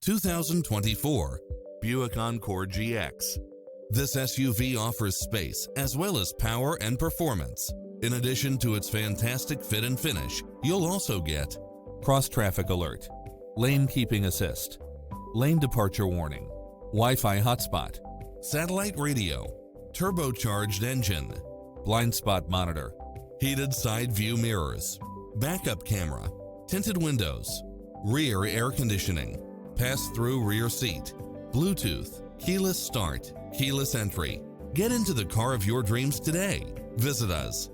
2024 Buick Encore GX. This SUV offers space as well as power and performance. In addition to its fantastic fit and finish, you'll also get cross-traffic alert, lane keeping assist, lane departure warning, Wi-Fi hotspot, satellite radio, turbocharged engine, blind spot monitor, heated side view mirrors, backup camera, tinted windows, rear air conditioning, pass-through rear seat, Bluetooth, keyless start, keyless entry. Get into the car of your dreams today. Visit us.